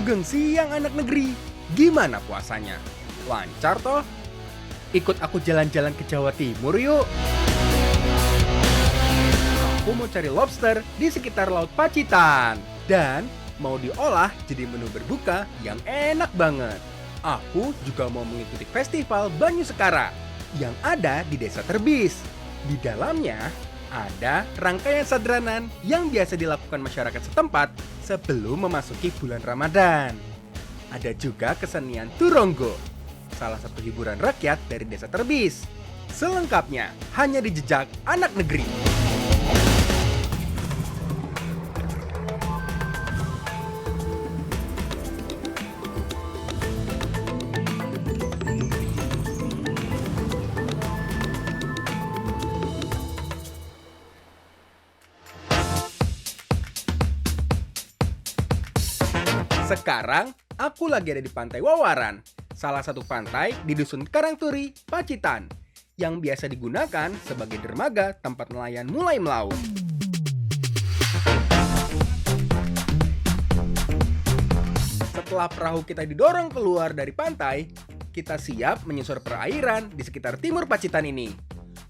Gengsi yang anak negeri, gimana puasanya? Lancar toh? Ikut aku jalan-jalan ke Jawa Timur yuk. Aku mau cari lobster di sekitar Laut Pacitan. Dan mau diolah jadi menu berbuka yang enak banget. Aku juga mau mengikuti festival Banyu Sekara yang ada di Desa Terbis. Di dalamnya ada rangkaian sadranan yang biasa dilakukan masyarakat setempat sebelum memasuki bulan Ramadan. Ada juga kesenian Turonggo, salah satu hiburan rakyat dari Desa Terbis. Selengkapnya hanya di Jejak Anak Negeri. Sekarang, aku lagi ada di Pantai Wawaran, salah satu pantai di Dusun Karangturi, Pacitan, yang biasa digunakan sebagai dermaga tempat nelayan mulai melaut. Setelah perahu kita didorong keluar dari pantai, kita siap menyusur perairan di sekitar timur Pacitan ini.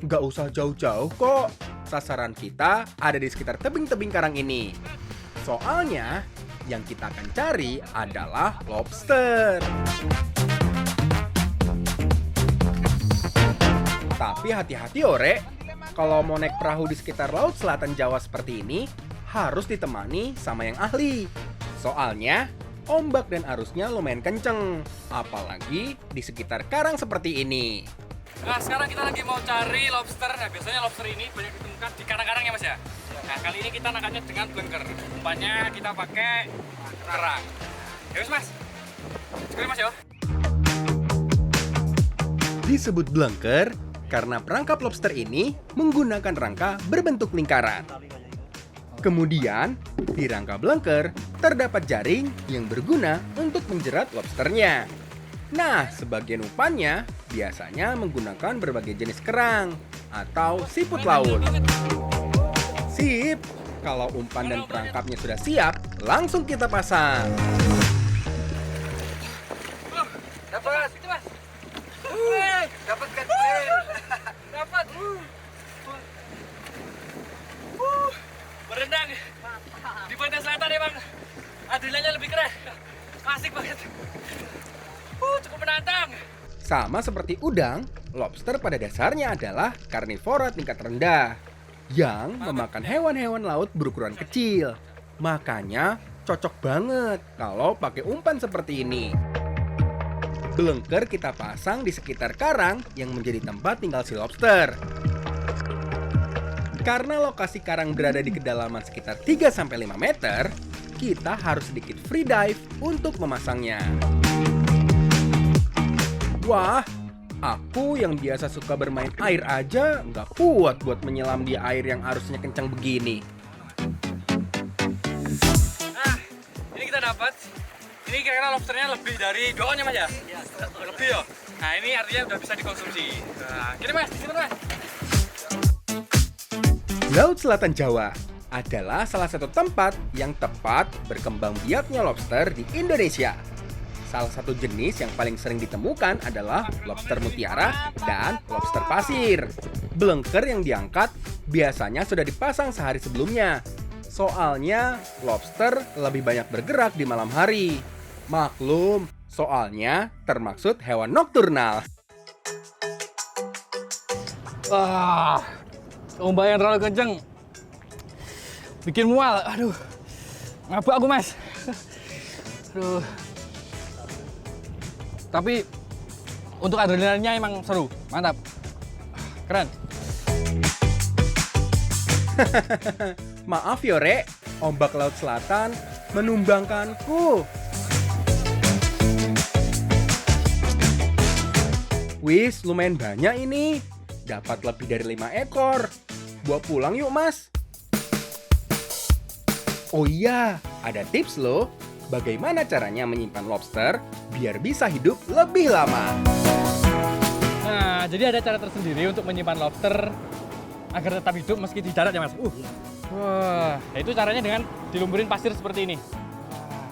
Nggak usah jauh-jauh kok, sasaran kita ada di sekitar tebing-tebing karang ini. Soalnya, yang kita akan cari adalah lobster. Tapi hati-hati ore, kalau mau naik perahu di sekitar Laut Selatan Jawa seperti ini, harus ditemani sama yang ahli. Soalnya, ombak dan arusnya lumayan kenceng, apalagi di sekitar karang seperti ini. Nah, sekarang kita lagi mau cari lobster. Nah, biasanya lobster ini banyak ditemukan di karang-karang ya, Mas ya? Nah, kali ini kita nangkapnya dengan blengker. Umpannya kita pakai kerang. Ya wis, Mas. Sekali, Mas ya. Disebut blengker karena perangkap lobster ini menggunakan rangka berbentuk lingkaran. Kemudian, di rangka blengker terdapat jaring yang berguna untuk menjerat lobsternya. Nah, sebagian umpannya biasanya menggunakan berbagai jenis kerang atau siput laut. Sip, kalau umpan dan perangkapnya sudah siap, langsung kita pasang. Dapat, itu, Mas. Dapat kan? Dapat. Berendang di pantai selatan ya, Bang. Adrenalinnya lebih keren. Asik banget. Cukup menantang. Sama seperti udang, lobster pada dasarnya adalah karnivora tingkat rendah yang memakan hewan-hewan laut berukuran kecil. Makanya cocok banget kalau pakai umpan seperti ini. Blengker kita pasang di sekitar karang yang menjadi tempat tinggal si lobster. Karena lokasi karang berada di kedalaman sekitar 3-5 meter, kita harus sedikit free dive untuk memasangnya. Wah, aku yang biasa suka bermain air aja nggak kuat buat menyelam di air yang arusnya kencang begini. Nah, ini kita dapat. Ini kira-kira lobsternya lebih dari 2 onnya, Mas ya? Iya, lebih ya. Nah, ini artinya udah bisa dikonsumsi. Nah, gini, Mas, di sini, Mas. Laut Selatan Jawa adalah salah satu tempat yang tepat berkembang biaknya lobster di Indonesia. Salah satu jenis yang paling sering ditemukan adalah lobster mutiara dan lobster pasir. Blengker yang diangkat biasanya sudah dipasang sehari sebelumnya. Soalnya lobster lebih banyak bergerak di malam hari. Maklum, soalnya termaksud hewan nokturnal. Wah, ombak yang terlalu kenceng. Bikin mual. Aduh, mabuk aku, Mas. Aduh. Tapi untuk adrenalinnya emang seru, mantap, keren. Maaf Yore, ombak Laut Selatan menumbangkanku. Wis, lumayan banyak ini. Dapat lebih dari 5 ekor. Bawa pulang yuk, Mas. Oh iya, ada tips loh. Bagaimana caranya menyimpan lobster biar bisa hidup lebih lama. Nah, jadi ada cara tersendiri untuk menyimpan lobster agar tetap hidup meski di darat ya, Mas. Wah, itu caranya dengan dilumburin pasir seperti ini.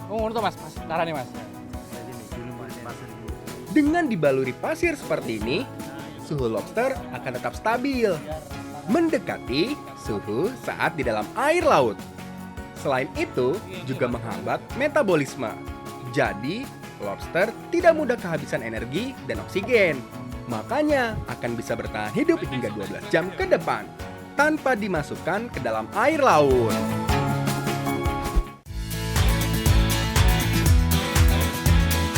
Oh, ngono tuh Mas, caranya Mas. Dengan dibaluri pasir seperti ini, suhu lobster akan tetap stabil, mendekati suhu saat di dalam air laut. Selain itu, juga menghambat metabolisme. Jadi, lobster tidak mudah kehabisan energi dan oksigen. Makanya akan bisa bertahan hidup hingga 12 jam ke depan tanpa dimasukkan ke dalam air laut.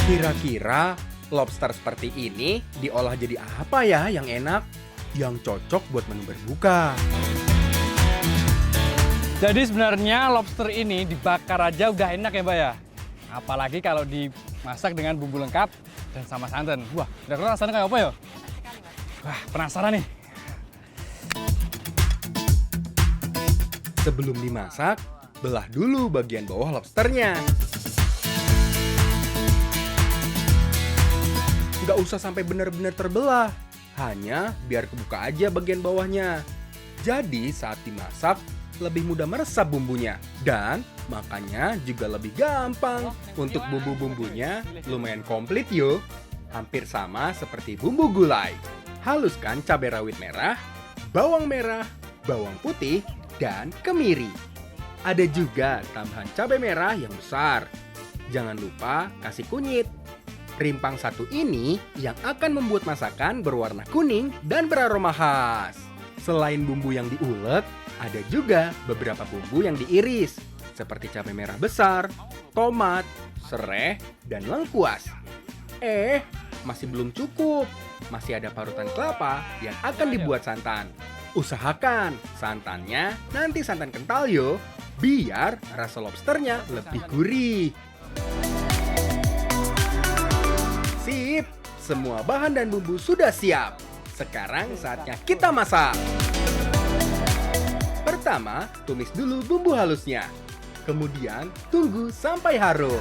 Kira-kira lobster seperti ini diolah jadi apa ya yang enak? Yang cocok buat menu berbuka. Jadi sebenarnya lobster ini dibakar aja udah enak ya Mbak ya. Apalagi kalau dimasak dengan bumbu lengkap dan sama santan. Wah, kira-kira rasanya kayak apa ya? Wah, penasaran nih. Sebelum dimasak, belah dulu bagian bawah lobsternya. Nggak usah sampai benar-benar terbelah, hanya biar kebuka aja bagian bawahnya. Jadi saat dimasak, lebih mudah meresap bumbunya. Dan makannya juga lebih gampang. Untuk bumbu-bumbunya lumayan komplit yo. Hampir sama seperti bumbu gulai. Haluskan cabai rawit merah, bawang merah, bawang putih, dan kemiri. Ada juga tambahan cabai merah yang besar. Jangan lupa kasih kunyit. Rimpang satu ini yang akan membuat masakan berwarna kuning dan beraroma khas. Selain bumbu yang diulek, ada juga beberapa bumbu yang diiris, seperti cabai merah besar, tomat, sereh, dan lengkuas. Masih belum cukup. Masih ada parutan kelapa yang akan dibuat santan. Usahakan santannya nanti santan kental yo, biar rasa lobsternya lebih gurih. Sip, semua bahan dan bumbu sudah siap. Sekarang saatnya kita masak. Pertama, tumis dulu bumbu halusnya. Kemudian, tunggu sampai harum.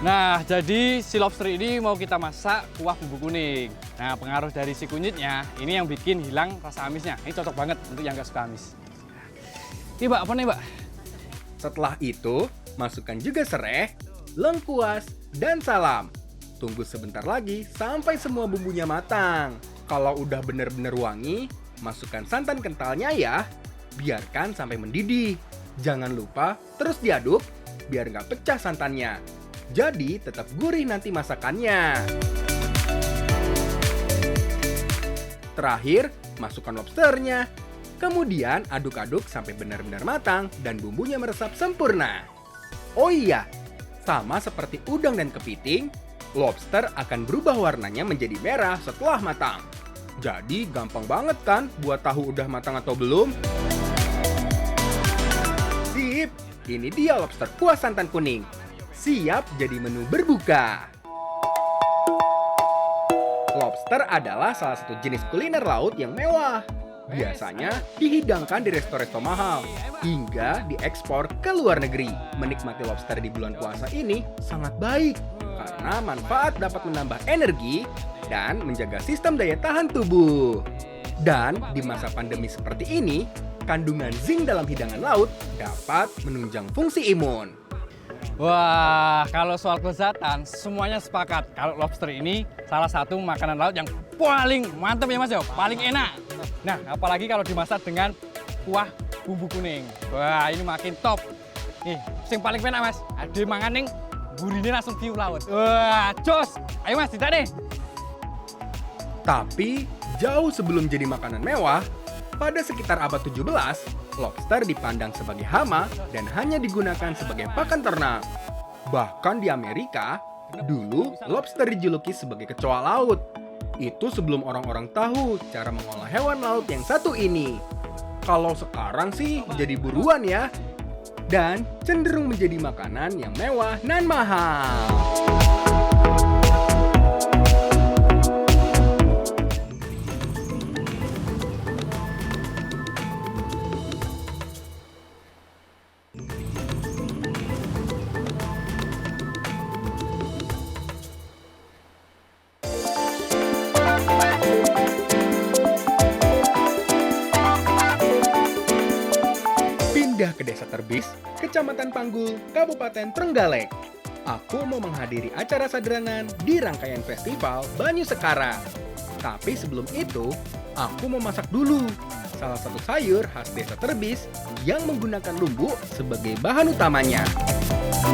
Nah, jadi si lobster ini mau kita masak kuah bumbu kuning. Nah, pengaruh dari si kunyitnya, ini yang bikin hilang rasa amisnya. Ini cocok banget untuk yang nggak suka amis. Ini Mbak, apa nih Mbak? Setelah itu, masukkan juga sereh, lengkuas, dan salam. Tunggu sebentar lagi sampai semua bumbunya matang. Kalau udah bener-bener wangi, masukkan santan kentalnya ya. Biarkan sampai mendidih. Jangan lupa terus diaduk biar nggak pecah santannya. Jadi tetap gurih nanti masakannya. Terakhir, masukkan lobsternya. Kemudian aduk-aduk sampai benar-benar matang dan bumbunya meresap sempurna. Oh iya, sama seperti udang dan kepiting, lobster akan berubah warnanya menjadi merah setelah matang. Jadi gampang banget kan buat tahu udah matang atau belum? Sip, ini dia lobster kuah santan kuning. Siap jadi menu berbuka. Lobster adalah salah satu jenis kuliner laut yang mewah. Biasanya dihidangkan di resto-resto mahal hingga diekspor ke luar negeri. Menikmati lobster di bulan puasa ini sangat baik karena manfaat dapat menambah energi dan menjaga sistem daya tahan tubuh. Dan di masa pandemi seperti ini, kandungan zinc dalam hidangan laut dapat menunjang fungsi imun. Wah, kalau soal kelezatan, semuanya sepakat. Kalau lobster ini salah satu makanan laut yang paling mantap ya Mas ya, paling enak. Nah, apalagi kalau dimasak dengan kuah bumbu kuning. Wah, ini makin top. Nih, yang paling enak Mas, ada mangan ning gurine langsung view laut. Wah, jos. Ayo Mas, tidak nih. Tapi, jauh sebelum jadi makanan mewah, pada sekitar abad 17, lobster dipandang sebagai hama dan hanya digunakan sebagai pakan ternak. Bahkan di Amerika, dulu lobster dijuluki sebagai kecoa laut. Itu sebelum orang-orang tahu cara mengolah hewan laut yang satu ini. Kalau sekarang sih jadi buruan ya. Dan cenderung menjadi makanan yang mewah dan mahal. ke Desa Terbis, Kecamatan Panggul, Kabupaten Trenggalek. Aku mau menghadiri acara sadranan di rangkaian festival Banyu Sekarang. Tapi sebelum itu, aku mau masak dulu salah satu sayur khas Desa Terbis yang menggunakan lumbu sebagai bahan utamanya.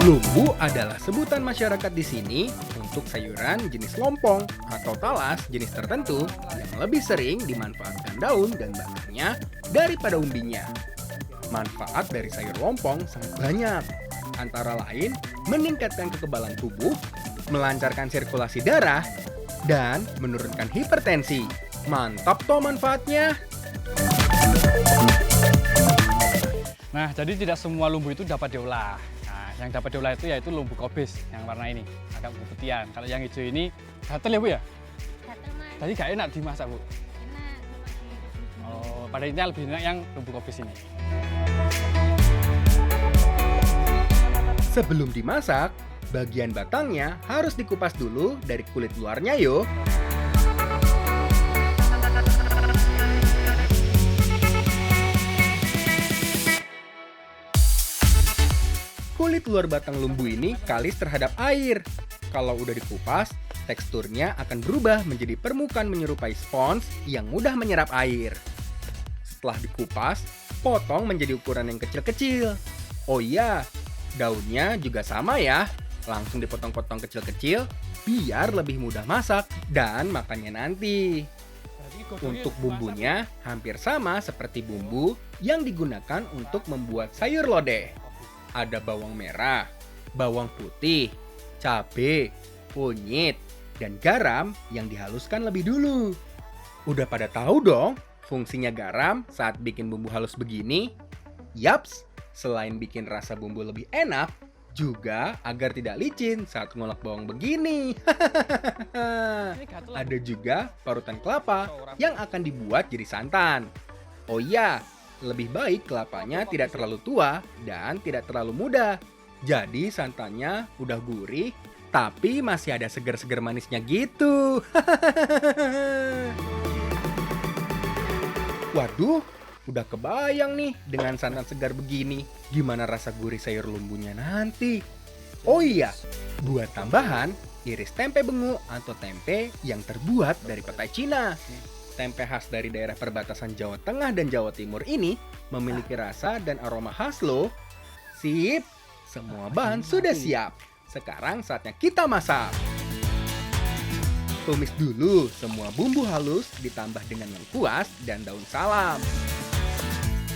Lumbu adalah sebutan masyarakat di sini untuk sayuran jenis lompong atau talas jenis tertentu yang lebih sering dimanfaatkan daun dan batangnya daripada umbinya. Manfaat dari sayur lompong sangat banyak, antara lain meningkatkan kekebalan tubuh, melancarkan sirkulasi darah, dan menurunkan hipertensi. Mantap toh manfaatnya! Nah, jadi tidak semua lumbu itu dapat diolah. Nah, yang dapat diolah itu yaitu lumbu kobis yang warna ini, agak putih-putihan. Kalau yang hijau ini gatel ya Bu ya? Gatel mas. Tadi gak enak dimasak Bu? Enak. Oh, pada intinya lebih enak yang lumbu kobis ini. Sebelum dimasak, bagian batangnya harus dikupas dulu dari kulit luarnya yo. Kulit luar batang lumbu ini kalis terhadap air. Kalau udah dikupas, teksturnya akan berubah menjadi permukaan menyerupai spons yang mudah menyerap air. Setelah dikupas, potong menjadi ukuran yang kecil-kecil. Oh iya, daunnya juga sama ya. Langsung dipotong-potong kecil-kecil biar lebih mudah masak dan makannya nanti. Untuk bumbunya hampir sama seperti bumbu yang digunakan untuk membuat sayur lodeh. Ada bawang merah, bawang putih, cabai, kunyit, dan garam yang dihaluskan lebih dulu. Udah pada tahu dong fungsinya garam saat bikin bumbu halus begini? Yaps, selain bikin rasa bumbu lebih enak, juga agar tidak licin saat ngolek bawang begini. Ada juga parutan kelapa yang akan dibuat jadi santan. Oh iya, lebih baik kelapanya tidak terlalu tua dan tidak terlalu muda. Jadi santannya udah gurih, tapi masih ada seger-seger manisnya gitu. Waduh, udah kebayang nih dengan santan segar begini. Gimana rasa gurih sayur lumbunya nanti? Oh iya, buat tambahan, iris tempe bengu atau tempe yang terbuat dari petai Cina. Tempe khas dari daerah perbatasan Jawa Tengah dan Jawa Timur ini memiliki rasa dan aroma khas loh. Sip, semua bahan sudah siap. Sekarang saatnya kita masak. Tumis dulu semua bumbu halus ditambah dengan lengkuas dan daun salam.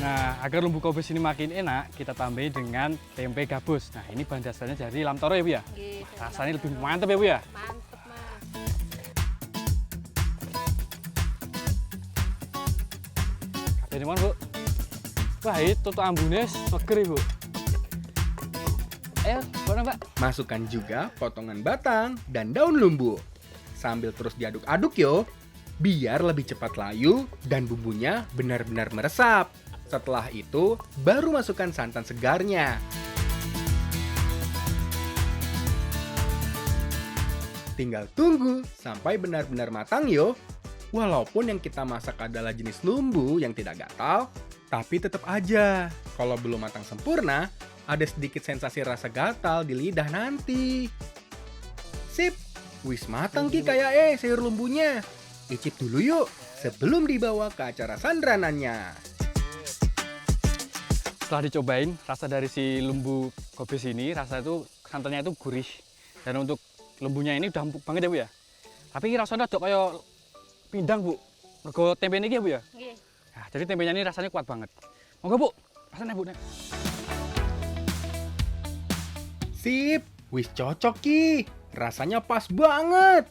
Nah, agar lumbu kobis ini makin enak, kita tambahin dengan tempe gabus. Nah, ini bahan dasarnya dari Lamtoro ya Bu ya? Gitu. Rasanya lebih mantap ya Bu ya? Mantep mas. Jadi mana Bu? Wah, itu tuh ambune seger Bu. Ayo, boleh Mbak. Masukkan juga potongan batang dan daun lumbu. Sambil terus diaduk-aduk yo, biar lebih cepat layu dan bumbunya benar-benar meresap. Setelah itu, baru masukkan santan segarnya. Tinggal tunggu sampai benar-benar matang yo. Walaupun yang kita masak adalah jenis lumbu yang tidak gatal, tapi tetap aja, kalau belum matang sempurna, ada sedikit sensasi rasa gatal di lidah nanti. Sip, wis matang ki kayak sayur lumbunya. Icip dulu yuk, sebelum dibawa ke acara sandranannya. Setelah dicobain, rasa dari si lumbu kobis ini, rasa itu santannya itu gurih. Dan untuk lumbunya ini udah empuk banget ya Bu ya. Tapi rasanya udah kayak pindang Bu. Mergo tempe ini ya Bu ya. Nggih. Nah, jadi tempenya ini rasanya kuat banget. Monggo Bu, rasanya Bu. Sip, wis cocok ki. Rasanya pas banget.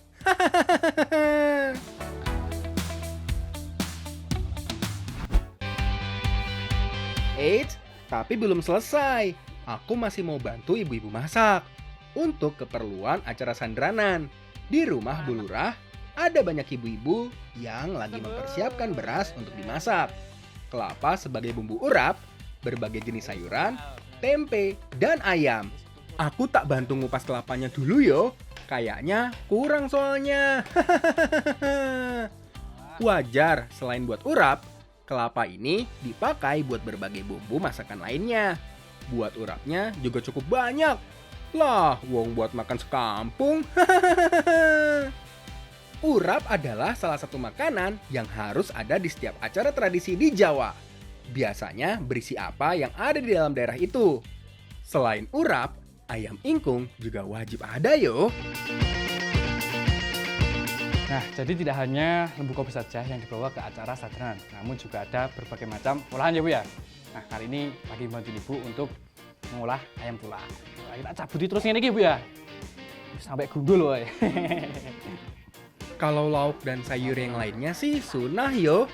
Eits, tapi belum selesai. Aku masih mau bantu ibu-ibu masak. Untuk keperluan acara sandranan. Di rumah Bu Lurah, ada banyak ibu-ibu yang lagi mempersiapkan beras untuk dimasak. Kelapa sebagai bumbu urap, berbagai jenis sayuran, tempe, dan ayam. Aku tak bantu ngupas kelapanya dulu yo. Kayaknya kurang soalnya. Wajar, selain buat urap, Kelapa ini dipakai buat berbagai bumbu masakan lainnya. Buat urapnya juga cukup banyak. Lah, wong buat makan sekampung. Urap adalah salah satu makanan yang harus ada di setiap acara tradisi di Jawa. Biasanya berisi apa yang ada di dalam daerah itu. Selain urap, ayam ingkung juga wajib ada yo. Nah, jadi tidak hanya lembu kopi saja yang dibawa ke acara sadranan, namun juga ada berbagai macam olahan ya Bu ya. Nah, kali ini lagi bantu Ibu untuk mengolah ayam tulang. Nah, kita cabuti terus ini Bu ya. Sampai gundul woy. Kalau lauk dan sayur yang lainnya sih sunnah yo.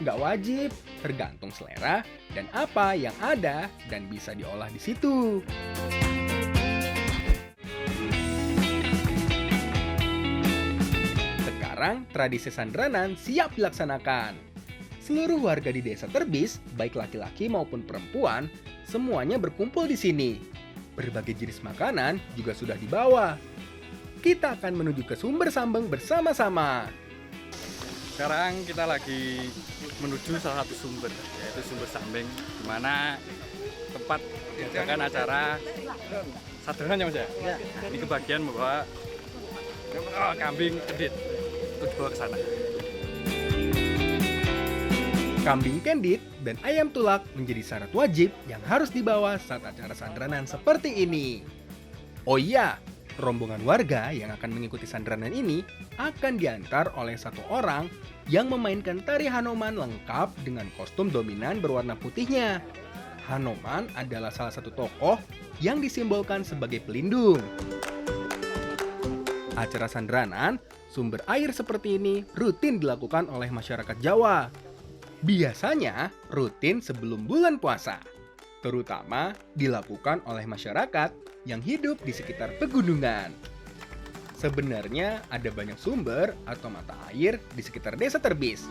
Nggak wajib, tergantung selera dan apa yang ada dan bisa diolah di situ. Sekarang tradisi sandranan siap dilaksanakan. Seluruh warga di Desa Terbis, baik laki-laki maupun perempuan, semuanya berkumpul di sini. Berbagai jenis makanan juga sudah dibawa. Kita akan menuju ke sumber sambeng bersama-sama. Sekarang kita lagi menuju salah satu sumber, yaitu sumber Sambeng, di mana tempat diadakan acara sadranan ya Mas ya? Ini kebagian membawa kambing kendit untuk dibawa ke sana. Kambing kendit dan ayam tulak menjadi syarat wajib yang harus dibawa saat acara sandranan seperti ini. Oh iya, rombongan warga yang akan mengikuti sandranan ini akan diantar oleh satu orang yang memainkan tari Hanoman lengkap dengan kostum dominan berwarna putihnya. Hanoman adalah salah satu tokoh yang disimbolkan sebagai pelindung. Acara sandranan, sumber air seperti ini rutin dilakukan oleh masyarakat Jawa. Biasanya rutin sebelum bulan puasa, terutama dilakukan oleh masyarakat yang hidup di sekitar pegunungan. Sebenarnya ada banyak sumber atau mata air di sekitar Desa Terbis.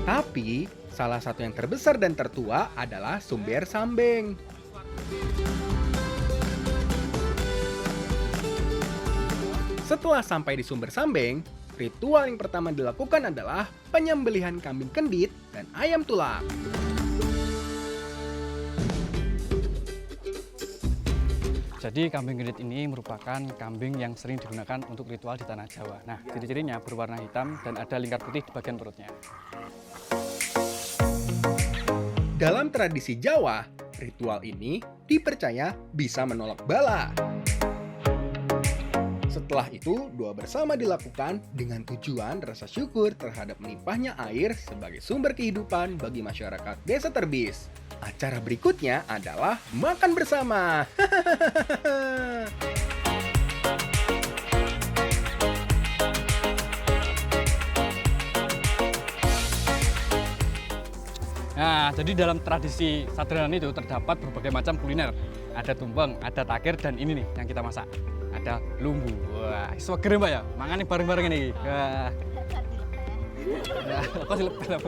Tapi, salah satu yang terbesar dan tertua adalah sumber Sambeng. Setelah sampai di sumber Sambeng, ritual yang pertama dilakukan adalah penyembelihan kambing kendit dan ayam tulak. Jadi kambing kendit ini merupakan kambing yang sering digunakan untuk ritual di tanah Jawa. Nah, ciri-cirinya berwarna hitam dan ada lingkar putih di bagian perutnya. Dalam tradisi Jawa, ritual ini dipercaya bisa menolak bala. Setelah itu, doa bersama dilakukan dengan tujuan rasa syukur terhadap melimpahnya air sebagai sumber kehidupan bagi masyarakat Desa Terbis. Acara berikutnya adalah makan bersama. Nah, jadi dalam tradisi sadranan itu terdapat berbagai macam kuliner. Ada tumpeng, ada takir, dan ini nih yang kita masak. Ada lumbu. Wah, seger Mbak ya? Mangan bareng-bareng ini. Wah. Kok silepet.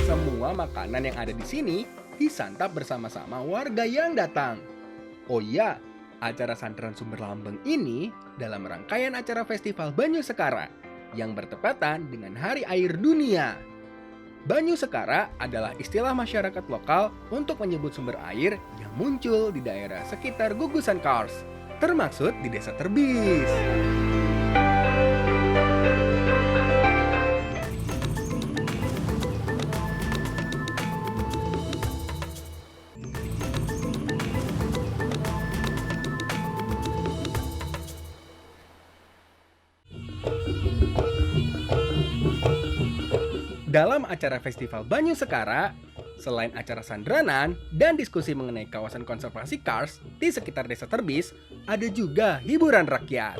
Semua makanan yang ada di sini disantap bersama-sama warga yang datang. Oh iya, acara sandranan Sumber Lambeng ini dalam rangkaian acara Festival Banyu Sekara yang bertepatan dengan Hari Air Dunia. Banyu Sekara adalah istilah masyarakat lokal untuk menyebut sumber air yang muncul di daerah sekitar gugusan Kars, termaksud di Desa Terbis. Dalam acara Festival Banyu Sekara, selain acara sandranan dan diskusi mengenai kawasan konservasi Kars di sekitar Desa Terbis, ada juga hiburan rakyat.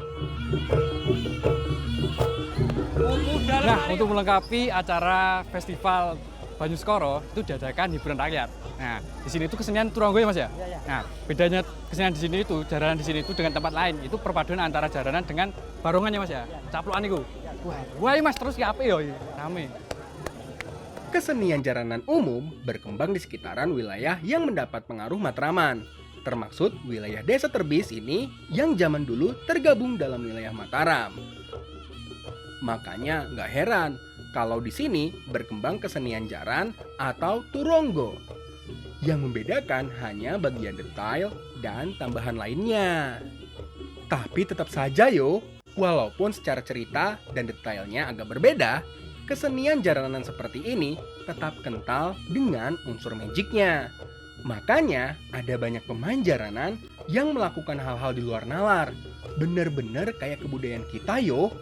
Nah, untuk melengkapi acara Festival Banyu Sekara itu diadakan hiburan rakyat. Nah, di sini itu kesenian Turanggo ya Mas ya? Nah, bedanya kesenian di sini itu, jaranan di sini itu dengan tempat lain, itu perpaduan antara jaranan dengan barongan ya Mas ya? Caplukan itu. Wah, Mas terus ya apa ya? Rame. Kesenian jaranan umum berkembang di sekitaran wilayah yang mendapat pengaruh Matraman. termaksud wilayah Desa Terbis ini yang zaman dulu tergabung dalam wilayah Mataram. Makanya nggak heran kalau di sini berkembang kesenian jaran atau turonggo. Yang membedakan hanya bagian detail dan tambahan lainnya. Tapi tetap saja yo, walaupun secara cerita dan detailnya agak berbeda, kesenian jaranan seperti ini tetap kental dengan unsur magicnya. Makanya ada banyak pemain jaranan yang melakukan hal-hal di luar nalar. Bener-bener kayak kebudayaan kita yo.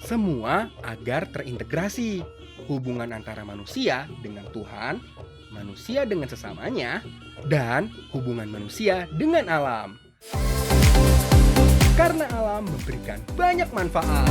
Semua agar terintegrasi. Hubungan antara manusia dengan Tuhan, manusia dengan sesamanya, dan hubungan manusia dengan alam. Karena alam memberikan banyak manfaat.